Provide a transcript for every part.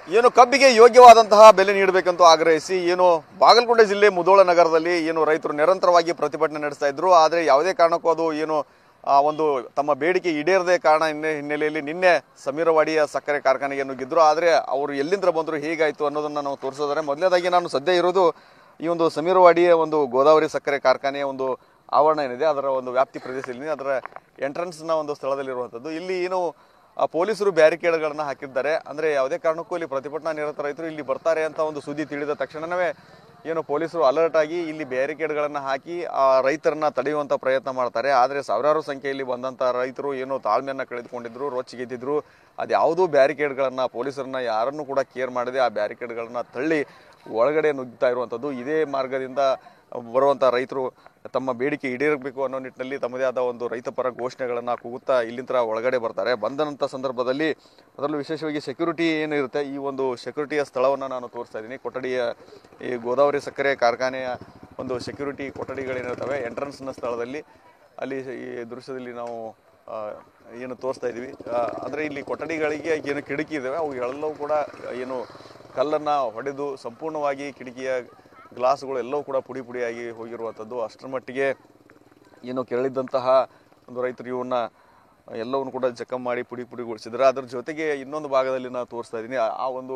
ಏನು ಕಬ್ಬಿಗೆ ಯೋಗ್ಯವಾದಂತಹ ಬೆಲೆ ನೀಡಬೇಕಂತ ಆಗ್ರಹಿಸಿ ಏನು ಬಾಗಲಕೋಟೆ ಜಿಲ್ಲೆ ಮುಧೋಳ ನಗರದಲ್ಲಿ ಏನು ರೈತರು ನಿರಂತರವಾಗಿ ಪ್ರತಿಭಟನೆ ನಡೆಸ್ತಾ ಇದ್ರು. ಆದರೆ ಯಾವುದೇ ಕಾರಣಕ್ಕೂ ಅದು ಏನು ಒಂದು ತಮ್ಮ ಬೇಡಿಕೆ ಈಡೇರದೆ ಕಾರಣ ಹಿನ್ನೆಲೆಯಲ್ಲಿ ನಿನ್ನೆ ಸಮೀರವಾಡಿಯ ಸಕ್ಕರೆ ಕಾರ್ಖಾನೆಗೆ ನುಗ್ಗಿದ್ರು. ಆದರೆ ಅವರು ಎಲ್ಲಿಂದ ಬಂದರು, ಹೇಗಾಯಿತು ಅನ್ನೋದನ್ನ ನಾವು ತೋರಿಸೋದಾರೆ. ಮೊದಲನೇದಾಗಿ ನಾನು ಸದ್ಯ ಇರೋದು ಈ ಒಂದು ಸಮೀರವಾಡಿಯ ಒಂದು ಗೋದಾವರಿ ಸಕ್ಕರೆ ಕಾರ್ಖಾನೆಯ ಒಂದು ಆವರಣ ಏನಿದೆ ಅದರ ಒಂದು ವ್ಯಾಪ್ತಿ ಪ್ರದೇಶದಲ್ಲಿ ಅದರ ಎಂಟ್ರೆನ್ಸ್ನ ಒಂದು ಸ್ಥಳದಲ್ಲಿರುವಂಥದ್ದು. ಇಲ್ಲಿ ಏನು ಪೊಲೀಸರು ಬ್ಯಾರಿಕೇಡ್ಗಳನ್ನ ಹಾಕಿದ್ದಾರೆ. ಅಂದರೆ ಯಾವುದೇ ಕಾರಣಕ್ಕೂ ಇಲ್ಲಿ ಪ್ರತಿಭಟನಾ ನಿರತ ರೈತರು ಇಲ್ಲಿ ಬರ್ತಾರೆ ಅಂತ ಒಂದು ಸುದ್ದಿ ತಿಳಿದ ತಕ್ಷಣವೇ ಏನು ಪೊಲೀಸರು ಅಲರ್ಟ್ ಆಗಿ ಇಲ್ಲಿ ಬ್ಯಾರಿಕೇಡ್ಗಳನ್ನು ಹಾಕಿ ಆ ರೈತರನ್ನ ತಡೆಯುವಂಥ ಪ್ರಯತ್ನ ಮಾಡ್ತಾರೆ. ಆದರೆ ಸಾವಿರಾರು ಸಂಖ್ಯೆಯಲ್ಲಿ ಬಂದಂಥ ರೈತರು ಏನೋ ತಾಳ್ಮೆಯನ್ನು ಕಳೆದುಕೊಂಡಿದ್ರು, ರೊಚ್ಚಿಗೆದ್ದಿದ್ರು. ಅದ್ಯಾವುದೂ ಬ್ಯಾರಿಕೇಡ್ಗಳನ್ನು ಪೊಲೀಸರನ್ನ ಯಾರನ್ನೂ ಕೂಡ ಕೇರ್ ಮಾಡದೆ ಆ ಬ್ಯಾರಿಕೇಡ್ಗಳನ್ನ ತಳ್ಳಿ ಒಳಗಡೆ ನುಗ್ತಾ ಇರುವಂಥದ್ದು. ಇದೇ ಮಾರ್ಗದಿಂದ ಬರುವಂಥ ರೈತರು ತಮ್ಮ ಬೇಡಿಕೆ ಈಡೇರಬೇಕು ಅನ್ನೋ ನಿಟ್ಟಿನಲ್ಲಿ ತಮ್ಮದೇ ಆದ ಒಂದು ರೈತಪರ ಘೋಷಣೆಗಳನ್ನು ಕೂಗುತ್ತಾ ಇಲ್ಲಿಂದ ಒಳಗಡೆ ಬರ್ತಾರೆ. ಬಂದಂಥ ಸಂದರ್ಭದಲ್ಲಿ ಅದರಲ್ಲೂ ವಿಶೇಷವಾಗಿ ಸೆಕ್ಯೂರಿಟಿ ಏನಿರುತ್ತೆ, ಈ ಒಂದು ಸೆಕ್ಯೂರಿಟಿಯ ಸ್ಥಳವನ್ನು ನಾನು ತೋರಿಸ್ತಾ ಇದ್ದೀನಿ. ಕೊಠಡಿಯ ಈ ಗೋದಾವರಿ ಸಕ್ಕರೆ ಕಾರ್ಖಾನೆಯ ಒಂದು ಸೆಕ್ಯೂರಿಟಿ ಕೊಠಡಿಗಳೇನಿರ್ತವೆ ಎಂಟ್ರೆನ್ಸ್ನ ಸ್ಥಳದಲ್ಲಿ ಅಲ್ಲಿ ಈ ದೃಶ್ಯದಲ್ಲಿ ನಾವು ಏನು ತೋರಿಸ್ತಾ ಇದ್ದೀವಿ. ಅಂದರೆ ಇಲ್ಲಿ ಕೊಠಡಿಗಳಿಗೆ ಏನು ಕಿಟಕಿ ಇದ್ದಾವೆ ಅವು ಎಲ್ಲವೂ ಕೂಡ ಏನು ಕಲ್ಲನ್ನು ಹೊಡೆದು ಸಂಪೂರ್ಣವಾಗಿ ಕಿಟಕಿಯ ಗ್ಲಾಸ್ಗಳು ಎಲ್ಲವೂ ಕೂಡ ಪುಡಿ ಪುಡಿಯಾಗಿ ಹೋಗಿರುವಂಥದ್ದು. ಅಷ್ಟರ ಮಟ್ಟಿಗೆ ಏನು ಕೆರಳಿದ್ದಂತಹ ಒಂದು ರೈತರು ಇವನ್ನ ಎಲ್ಲವನ್ನು ಕೂಡ ಜಖಂ ಮಾಡಿ ಪುಡಿ ಪುಡಿಗೊಳಿಸಿದ್ದಾರೆ. ಅದರ ಜೊತೆಗೆ ಇನ್ನೊಂದು ಭಾಗದಲ್ಲಿ ನಾನು ತೋರಿಸ್ತಾ ಇದ್ದೀನಿ. ಆ ಒಂದು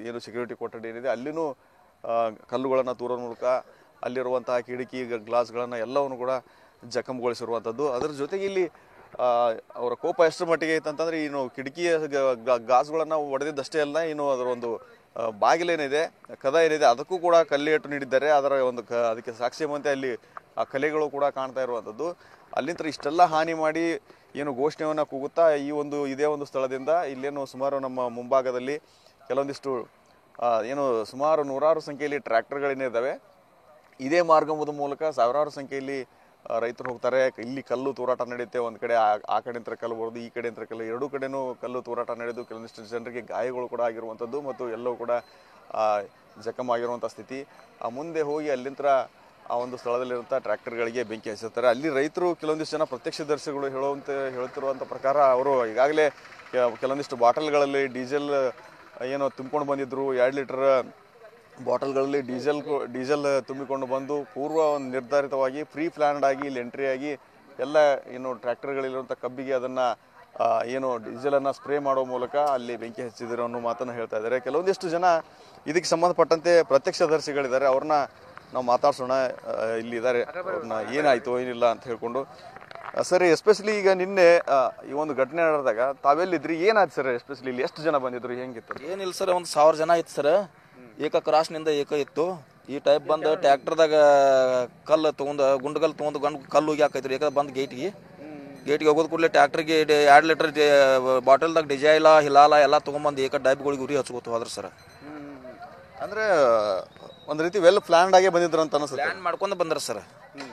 ಏನು ಸೆಕ್ಯೂರಿಟಿ ಕೊಠಡಿ ಏನಿದೆ ಅಲ್ಲಿನೂ ಕಲ್ಲುಗಳನ್ನು ತೂರೋದ್ರ ಮೂಲಕ ಅಲ್ಲಿರುವಂತಹ ಕಿಟಕಿ ಗ್ಲಾಸ್ಗಳನ್ನು ಎಲ್ಲವನ್ನು ಕೂಡ ಜಖಂಗೊಳಿಸಿರುವಂಥದ್ದು. ಅದರ ಜೊತೆಗೆ ಇಲ್ಲಿ ಅವರ ಕೋಪ ಎಷ್ಟರ ಮಟ್ಟಿಗೆ ಐತಂತಂದ್ರೆ ಇನ್ನು ಕಿಟಕಿಯ ಗಾಜುಗಳನ್ನು ಒಡೆದಿದ್ದಷ್ಟೇ ಅಲ್ಲ, ಇನ್ನು ಅದರ ಒಂದು ಬಾಗಿಲೇನಿದೆ ಕದ ಏನಿದೆ ಅದಕ್ಕೂ ಕೂಡ ಕಲ್ಲೇಟು ನೀಡಿದ್ದಾರೆ. ಅದರ ಒಂದು ಅದಕ್ಕೆ ಸಾಕ್ಷಿ ಎಂಬಂತೆ ಅಲ್ಲಿ ಆ ಕಲೆಗಳು ಕೂಡ ಕಾಣ್ತಾ ಇರುವಂಥದ್ದು. ಅಲ್ಲಿಂದ ಇಷ್ಟೆಲ್ಲ ಹಾನಿ ಮಾಡಿ ಏನು ಘೋಷಣೆಯನ್ನು ಕೂಗುತ್ತಾ ಇದೇ ಒಂದು ಸ್ಥಳದಿಂದ ಇಲ್ಲೇನು ಸುಮಾರು ನಮ್ಮ ಮುಂಭಾಗದಲ್ಲಿ ಕೆಲವೊಂದಿಷ್ಟು ಏನು ಸುಮಾರು ನೂರಾರು ಸಂಖ್ಯೆಯಲ್ಲಿ ಟ್ರ್ಯಾಕ್ಟರ್ಗಳೇನಿದ್ದಾವೆ. ಇದೇ ಮಾರ್ಗದ ಮೂಲಕ ಸಾವಿರಾರು ಸಂಖ್ಯೆಯಲ್ಲಿ ರೈತರು ಹೋಗ್ತಾರೆ. ಇಲ್ಲಿ ಕಲ್ಲು ತೂರಾಟ ನಡೆಯುತ್ತೆ. ಒಂದು ಕಡೆ ಆ ಕಡೆಯಿಂದ ಕಲ್ಲು ಬರೋದು, ಈ ಕಡೆಯಿಂದ ಕಲ್ಲು, ಎರಡೂ ಕಡೆನೂ ಕಲ್ಲು ತೂರಾಟ ನಡೆದು ಕೆಲವೊಂದಿಷ್ಟು ಜನರಿಗೆ ಗಾಯಗಳು ಕೂಡ ಆಗಿರುವಂಥದ್ದು ಮತ್ತು ಎಲ್ಲವೂ ಕೂಡ ಜಖಮ್ ಆಗಿರುವಂಥ ಸ್ಥಿತಿ. ಮುಂದೆ ಹೋಗಿ ಅಲ್ಲಿಂದ ಆ ಒಂದು ಸ್ಥಳದಲ್ಲಿರುವಂಥ ಟ್ರ್ಯಾಕ್ಟರ್ಗಳಿಗೆ ಬೆಂಕಿ ಹಚ್ಚಿರ್ತಾರೆ. ಅಲ್ಲಿ ರೈತರು ಕೆಲವೊಂದಿಷ್ಟು ಜನ ಪ್ರತ್ಯಕ್ಷದರ್ಶಿಗಳು ಹೇಳ್ತಿರುವಂಥ ಪ್ರಕಾರ ಅವರು ಈಗಾಗಲೇ ಕೆಲವೊಂದಿಷ್ಟು ಬಾಟಲ್ಗಳಲ್ಲಿ ಡೀಸೆಲ್ ಏನು ತುಂಬಿಕೊಂಡು ಬಂದಿದ್ರು. 2 ಲೀಟರ್ ಬಾಟಲ್ಗಳಲ್ಲಿ ಡೀಸೆಲ್ ತುಂಬಿಕೊಂಡು ಬಂದು ಪೂರ್ವ ಒಂದು ನಿರ್ಧಾರಿತವಾಗಿ ಪ್ರೀ ಪ್ಲಾನ್ಡ್ ಆಗಿ ಇಲ್ಲಿ ಎಂಟ್ರಿ ಆಗಿ ಎಲ್ಲ ಏನು ಟ್ರ್ಯಾಕ್ಟರ್ಗಳಿರುವಂಥ ಕಬ್ಬಿಗೆ ಅದನ್ನು ಏನು ಡೀಸೆಲನ್ನು ಸ್ಪ್ರೇ ಮಾಡೋ ಮೂಲಕ ಅಲ್ಲಿ ಬೆಂಕಿ ಹಚ್ಚಿದ್ರು ಅನ್ನೋ ಮಾತನ್ನು ಹೇಳ್ತಾ ಇದ್ದಾರೆ. ಕೆಲವೊಂದಿಷ್ಟು ಜನ ಇದಕ್ಕೆ ಸಂಬಂಧಪಟ್ಟಂತೆ ಪ್ರತ್ಯಕ್ಷದರ್ಶಿಗಳಿದ್ದಾರೆ. ಅವ್ರನ್ನ ನಾವು ಮಾತಾಡ್ಸೋಣ. ಇಲ್ಲಿದ್ದಾರೆ, ಅವ್ರನ್ನ ಏನಾಯಿತು ಏನಿಲ್ಲ ಅಂತ ಹೇಳ್ಕೊಂಡು. ಸರ್, ಎಸ್ಪೆಷಲಿ ಈಗ ನಿನ್ನೆ ಈ ಒಂದು ಘಟನೆ ನಡೆದಾಗ ತಾವೆಲ್ಲಿದ್ರಿ, ಏನಾಯ್ತು ಸರ್? ಎಸ್ಪೆಷಲಿ ಇಲ್ಲಿ ಎಷ್ಟು ಜನ ಬಂದಿದ್ರು, ಹೆಂಗಿತ್ತು? ಏನಿಲ್ಲ ಸರ್, ಒಂದು 1000 ಜನ ಇತ್ತು ಸರ್. ಏಕ ಕ್ರಾಸ್ನಿಂದ ಇತ್ತು. ಈ ಟೈಪ್ ಬಂದು ಟ್ರ್ಯಾಕ್ಟರ್ದಾಗ ಕಲ್ಲು ತೊಗೊಂಡು ಗುಂಡುಗಲ್ಲು ತೊಗೊಂಡು ಕಲ್ಲು ಹೋಗಿ ಹಾಕೈತ್ರಿ. ಏಕ ಬಂದು ಗೇಟಿಗೆ ಹೋಗೋದು ಕೂಡಲೇ ಟ್ರ್ಯಾಕ್ಟರ್ಗೆ 2 ಲೀಟರ್ ಬಾಟಲ್ದಾಗ ಡಿಜೈಲ ಹಿಲಾಲ ಎಲ್ಲ ತೊಗೊಂಬಂದು ಏಕ ಡೈಬ್ಗಳಿಗೆ ಉರಿ ಹಚ್ಕೋತು ಹೋದ್ರ ಸರ್. ಅಂದ್ರೆ ಒಂದು ರೀತಿ ವೆಲ್ ಪ್ಲಾನ್ಡ್ ಆಗಿ ಬಂದಿದ್ರು ಅಂತ ಅನಿಸುತ್ತೆ. ಪ್ಲಾನ್ ಮಾಡ್ಕೊಂಡು ಬಂದ್ರ ಸರ್.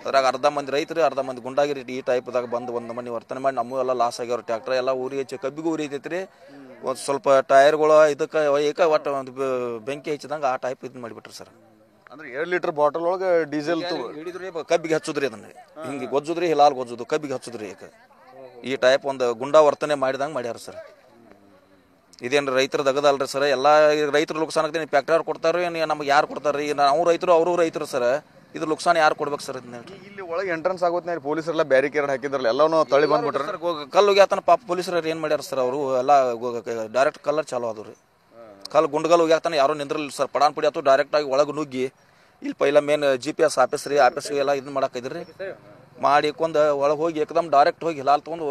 ಅದ್ರಾಗ ಅರ್ಧ ಮಂದಿ ರೈತರು, ಅರ್ಧ ಮಂದಿ ಗುಂಡಾಗಿರಿ ಈ ಟೈಪ್ದಾಗ ಬಂದು ಒಂದು ಮನೆ ವರ್ತನೆ ಮಾಡಿ ನಮ್ಮೂ ಎಲ್ಲ ಲಾಸ್ ಆಗ್ಯಾವ್ರಿ. ಟ್ರ್ಯಾಕ್ಟರ್ ಎಲ್ಲ ಉರಿ ಹಚ್ಚಿ ಕಬ್ಬಿಗೂ ಉರಿ ಐತೈತ್ರಿ. ಒಂದು ಸ್ವಲ್ಪ ಟೈರ್ಗಳು ಇದಕ್ಕೆ ಏಕ ಒಟ್ಟು ಒಂದು ಬೆಂಕಿ ಹಚ್ಚಿದಂಗೆ ಆ ಟೈಪ್ ಇದು ಮಾಡಿಬಿಟ್ರಿ ಸರ್. ಅಂದ್ರೆ 2 ಲೀಟರ್ ಬಾಟಲ್ ಒಳಗೆ ಡೀಸೆಲ್ ಹಿಡಿದ್ರಿ, ಕಬ್ಬಿಗೆ ಹಚ್ಚುದ್ರಿ. ಅದನ್ನ ಹಿಂಗೆ ಗೊಜ್ಜುದ್ರಿ, ಹಿಲಾಲ್ ಗೊಜ್ಜುದು, ಕಬ್ಬಿಗೆ ಹಚ್ಚುದ್ರಿ. ಏಕ ಈ ಟೈಪ್ ಒಂದು ಗುಂಡಾ ವರ್ತನೆ ಮಾಡಿದಂಗೆ ಮಾಡ್ಯಾರ ಸರ್. ಇದೇನು ರೈತರ ದಗದಲ್ರಿ ಸರ್. ಎಲ್ಲ ರೈತರು ಲುಕ್ಸಾನ್ ಆಗ್ತೀನಿ. ಫ್ಯಾಕ್ಟರಿ ಕೊಡ್ತಾರೆ, ನಮ್ಗೆ ಯಾರು ಕೊಡ್ತಾರೆ? ಈಗ ನಾವು ರೈತರು, ಅವರು ರೈತರು ಸರ್. ಇದು ಲುಕ್ಸಾನ್ ಯಾರು ಕೊಡ್ಬೇಕು ಸರ್? ಇಲ್ಲಿ ಒಳಗೆ ಎಂಟ್ರೆನ್ಸ್ ಆಗೋತ್ನ ಪೊಲೀಸರೆಲ್ಲ ಬ್ಯಾರಿಕೇಡ್ ಹಾಕಿದ್ರಲ್ಲ, ಎಲ್ಲನೂ ತಳಿ ಬಂದ್ಬಿಟ್ರೆ ಸರ್. ಕಲ್ಲು ಹೋಗ್ಯಾತನ ಪಾಪ ಪೊಲೀಸರು ಏನು ಮಾಡ್ಯಾರ ಸರ್? ಅವರು ಎಲ್ಲ ಡೈರೆಕ್ಟ್ ಕಲ್ಲರ್ ಚಾಲು ಆದವು ರೀ. ಕಲ್ಲು ಗುಂಡ್ಗಲ್ಲು ಹೋಗ್ಯಾತನ ಯಾರು ನಿಂದ್ರಲ್ಲ ಸರ್. ಪಡಾನ್ ಪುಡಿ ಆತು ಡೈರೆಕ್ಟ್ ಆಗಿ ಒಳಗೆ ನುಗ್ಗಿ ಇಲ್ಲಿ ಪೈಲ ಮೇನ್ GPS ಆಫೀಸ್ ರೀ, ಆಫೀಸ್ಗೆ ಎಲ್ಲ ಇದನ್ನ ಮಾಡಾಕಿದ್ರಿ. ಮಾಡಿಕೊಂದು ಒಳಗೆ ಹೋಗಿ ಏಕದಮ್ ಡೈರೆಕ್ಟ್ ಹೋಗಿ ಹಿಲಾಲ್ ತೊಗೊಂಡು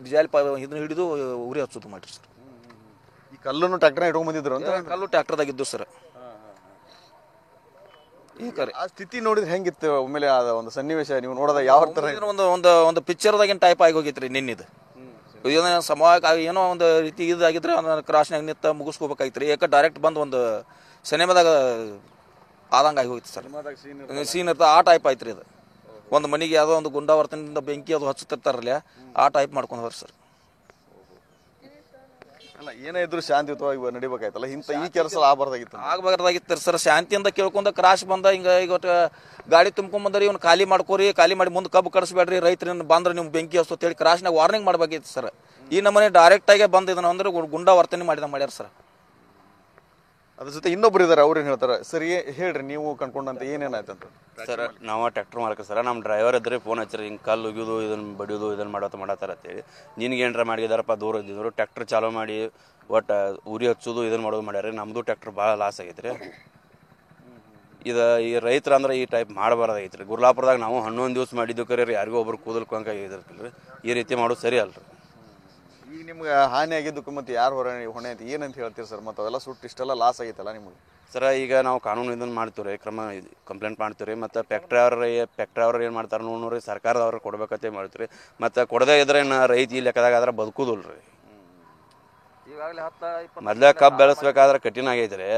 ಡಿಜೈಲ್ ಇದನ್ನ ಹಿಡಿದು ಉರಿ ಹಚ್ಚೋದು ಮಾಡಿರಿ ಸರ್. ಈ ಕಲ್ಲನ್ನು ಟ್ರ್ಯಾಕ್ಟರ್ ಇಟ್ಕೊಂಡ್ ಬಂದಿದ್ರು ಅಂತ? ಕಲ್ಲು ಟ್ರ್ಯಾಕ್ಟರ್ದಾಗಿದ್ದು ಸರ್. ಆ ಸ್ಥಿತಿ ನೋಡಿದ್ರೆ ಹೆಂಗಿತ್ತು? ಒಮ್ಮೆಲೆ ಆದ ಒಂದು ಸನ್ನಿವೇಶ ನೀವು ನೋಡೋದ ಯಾವ ತರ? ಒಂದು ಪಿಕ್ಚರ್ದಾಗಿನ ಟೈಪ್ ಆಗಿ ಹೋಗಿತ್ರಿ ನಿನ್ನಿದು. ಸಮವಾಗಿ ಏನೋ ಒಂದು ರೀತಿ ಇದಾಗಿದ್ರೆ ಕ್ರಾಸ್ನಾಗ ನಿಂತ ಮುಗಿಸ್ಕೋಬೇಕಾಗಿತ್ರಿ. ಏಕ ಡೈರೆಕ್ಟ್ ಬಂದು ಒಂದು ಸಿನಿಮಾದಾಗ ಆದಂಗೆ ಆಗಿ ಹೋಗಿತ್ತು ಸರ್. ಸೀನ್ ಇರ್ತದೆ ಆ ಟೈಪ್ ಆಯ್ತು ಅದು. ಒಂದು ಮನೆಗೆ ಯಾವುದೋ ಒಂದು ಗುಂಡಾವರ್ತನದಿಂದ ಬೆಂಕಿ ಅದು ಹಚ್ಚುತ್ತಿರ್ತಾರಲ್ಲ ಆ ಟೈಪ್ ಮಾಡ್ಕೊಂಡು ಹೋದ್ರಿ ಸರ್. ಅಲ್ಲ, ಏನೇ ಇದ್ರು ಶಾಂತಿಯುತವಾಗಿ ನಡಿಬೇಕಾಯ್ತಲ್ಲ, ಇಂಥ ಈ ಕೆಲಸ ಆಗಬಾರ್ದಾಗಿತ್ತು ಸರ್. ಶಾಂತಿಯಿಂದ ಕೇಳ್ಕೊಂಡ ಕ್ರಾಶ್ ಬಂದ ಹಿಂಗೆ ಈಗ ಗಾಡಿ ತುಂಬ್ಕೊಂಬಂದ್ರಿ, ಇವ್ನು ಖಾಲಿ ಮಾಡ್ಕೋರಿ, ಖಾಲಿ ಮಾಡಿ ಮುಂದೆ ಕಬ್ಬು ಕಡಿಸ್ಬೇಡ್ರಿ, ರೈತರನ್ನ ಬಂದ್ರೆ ನೀವು ಬೆಂಕಿ ಹಚ್ಚು ಹೇಳಿ ಕ್ರಾಶ್ನಾಗ ವಾರ್ನಿಂಗ್ ಮಾಡ್ಬೇಕಿತ್ತು ಸರ್. ಈ ನಮ್ಮನೆ ಡೈರೆಕ್ಟ್ ಆಗಿ ಬಂದಿದ್ದಾನೆ ಅಂದ್ರೆ ಗುಂಡಾ ವರ್ತನೆ ಮಾಡ್ಯಾರ ಸರ್. ಅದ್ರ ಜೊತೆ ಇನ್ನೊಬ್ರು ಇದಾರೆ, ಅವ್ರೇನ್ ಹೇಳ್ತಾರೆ ಸರಿ ಹೇಳ್ರಿ ನೀವು ಕಂಡ್ಕೊಂಡಂತ ಏನೇನಾಯ್ತಂತ. ಸರ್ ನಾವು ಟ್ರ್ಯಾಕ್ಟರ್ ಮಾಲಕ ಸರ್, ನಮ್ಮ ಡ್ರೈವರ್ ಇದ್ರೆ ಫೋನ್ ಹಚ್ಚಿರಿ ಹಿಂಗೆ ಕಲ್ಲು ಉಗಿಯೋದು ಇದನ್ನು ಬಡಿಯೋದು ಇದನ್ನು ಮಾಡತ್ತಾರ ಅಂತೇಳಿ. ನಿನ್ಗೆ ಏನರ ಮಾಡಿದಾರಪ್ಪ ದೂರ ಇದ್ದಿದ್ರು ಟ್ರ್ಯಾಕ್ಟರ್ ಚಾಲೂ ಮಾಡಿ ಒಟ್ಟು ಉರಿ ಹಚ್ಚೋದು ಇದನ್ನು ಮಾಡೋದು ಮಾಡ್ಯಾರ. ನಮ್ಮದು ಟ್ರ್ಯಾಕ್ಟರ್ ಭಾಳ ಲಾಸ್ ಆಗೈತೆ ರೀ. ಈ ರೈತರ ಅಂದ್ರೆ ಈ ಟೈಪ್ ಮಾಡಬಾರ್ದಾಗೈತೆ ರೀ. ಗುರ್ಲಾಪುರದಾಗ ನಾವು 11 ದಿವಸ ಮಾಡಿದ್ದು ಕರೆ ಯಾರಿಗೂ ಒಬ್ರು ಕೂದಲು ಕೊಂಕಾಗಿದ್ದಿರ್ತಿಲ್ಲ ರೀ. ಈ ರೀತಿ ಮಾಡೋದು ಸರಿ ಅಲ್ರಿ. ಈಗ ನಿಮ್ಗೆ ಹಾನಿ ಆಗಿದ್ದಕ್ಕೆ ಮತ್ತೆ ಯಾರು ಹೊಣೆ ಅಂತ ಏನಂತ ಹೇಳ್ತೀರಿ ಸರ್? ಮತ್ತೆ ಅವೆಲ್ಲ ಸುಟ್ಟು ಇಷ್ಟೆಲ್ಲ ಲಾಸ್ ಆಗೈತಲ್ಲ ನಿಮ್ಗೆ. ಸರ ಈಗ ನಾವು ಕಾನೂನು ಇದನ್ನು ಮಾಡ್ತೀವಿ ರೀ, ಕಂಪ್ಲೇಂಟ್ ಮಾಡ್ತೀವಿ ರೀ. ಮತ್ತು ಫ್ಯಾಕ್ಟ್ರಿ ಅವ್ರು ಏನು ಮಾಡ್ತಾರೆ ನೋಡ್ರಿ, ಸರ್ಕಾರದವ್ರು ಕೊಡ್ಬೇಕಂತ ಮಾಡ್ತೀವಿ ರೀ. ಮತ್ತು ಕೊಡದೇ ಇದ್ರೆ ರೈತ ಈ ಲೆಕ್ಕದಾಗ ಆದ್ರೆ ಬದುಕುದಿಲ್ಲ ರೀ. ಮೊದ್ಲ ಕಬ್ಬು ಬೆಳೆಸ್ಬೇಕಾದ್ರೆ ಕಠಿಣ ಆಗೈತೆ ರೀ.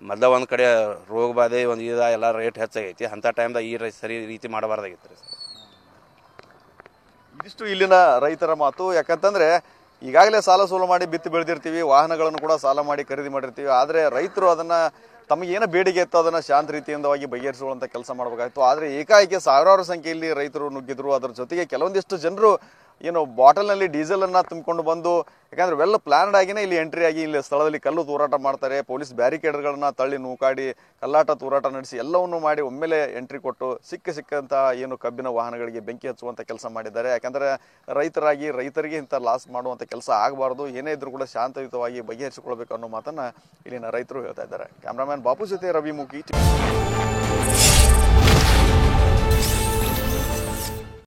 ಮೊದಲ ಒಂದು ಕಡೆ ರೋಗ ಬಾಧೆ ಒಂದು ಎಲ್ಲ ರೇಟ್ ಹೆಚ್ಚಾಗೈತಿ. ಅಂಥ ಟೈಮ್ದಾಗ ಈ ಸರಿ ರೀತಿ ಮಾಡಬಾರ್ದಾಗಿತ್ತು ರೀ. ಇದಿಷ್ಟು ಇಲ್ಲಿನ ರೈತರ ಮಾತು. ಯಾಕಂತಂದ್ರೆ ಈಗಾಗಲೇ ಸಾಲ ಸೋಲು ಮಾಡಿ ಬಿತ್ತಿ ಬೆಳೆದಿರ್ತೀವಿ, ವಾಹನಗಳನ್ನು ಕೂಡ ಸಾಲ ಮಾಡಿ ಖರೀದಿ ಮಾಡಿರ್ತೀವಿ. ಆದರೆ ರೈತರು ಅದನ್ನ ತಮಗೇನು ಬೇಡಿಕೆ ಇತ್ತು ಅದನ್ನ ಶಾಂತ ರೀತಿಯಿಂದವಾಗಿ ಬಗೆಹರಿಸುವಂತ ಕೆಲಸ ಮಾಡಬೇಕಾಗಿತ್ತು. ಆದರೆ ಏಕಾಏಕಿ ಸಾವಿರಾರು ಸಂಖ್ಯೆಯಲ್ಲಿ ರೈತರು ನುಗ್ಗಿದ್ರು. ಅದರ ಜೊತೆಗೆ ಕೆಲವೊಂದಿಷ್ಟು ಜನರು ಏನು ಬಾಟಲ್ನಲ್ಲಿ ಡೀಸೆಲ್ ಅನ್ನ ತುಂಬಿಕೊಂಡು ಬಂದು, ಯಾಕಂದ್ರೆ ವೆಲ್ ಪ್ಲಾನ್ಡ್ ಆಗಿನೇ ಇಲ್ಲಿ ಎಂಟ್ರಿ ಆಗಿ ಇಲ್ಲಿ ಸ್ಥಳದಲ್ಲಿ ಕಲ್ಲು ತೂರಾಟ ಮಾಡ್ತಾರೆ. ಪೊಲೀಸ್ ಬ್ಯಾರಿಕೇಡ್ಗಳನ್ನ ತಳ್ಳಿ ನೂಕಾಡಿ ಕಲ್ಲಾಟ ತೂರಾಟ ನಡೆಸಿ ಎಲ್ಲವನ್ನೂ ಮಾಡಿ ಒಮ್ಮೆಲೆ ಎಂಟ್ರಿ ಕೊಟ್ಟು ಸಿಕ್ಕಂತ ಏನು ಕಬ್ಬಿನ ವಾಹನಗಳಿಗೆ ಬೆಂಕಿ ಹಚ್ಚುವಂತ ಕೆಲಸ ಮಾಡಿದ್ದಾರೆ. ಯಾಕಂದ್ರೆ ರೈತರಿಗೆ ಇಂಥ ಲಾಸ್ ಮಾಡುವಂತ ಕೆಲಸ ಆಗಬಾರ್ದು. ಏನೇ ಇದ್ರೂ ಕೂಡ ಶಾಂತಯುತವಾಗಿ ಬಗೆಹರಿಸಿಕೊಳ್ಬೇಕು ಅನ್ನೋ ಮಾತನ್ನ ಇಲ್ಲಿನ ರೈತರು ಹೇಳ್ತಾ ಇದ್ದಾರೆ. ಕ್ಯಾಮ್ರಾಮನ್ ಬಾಪು ಜೊತೆ ರವಿ ಮುಖಿ.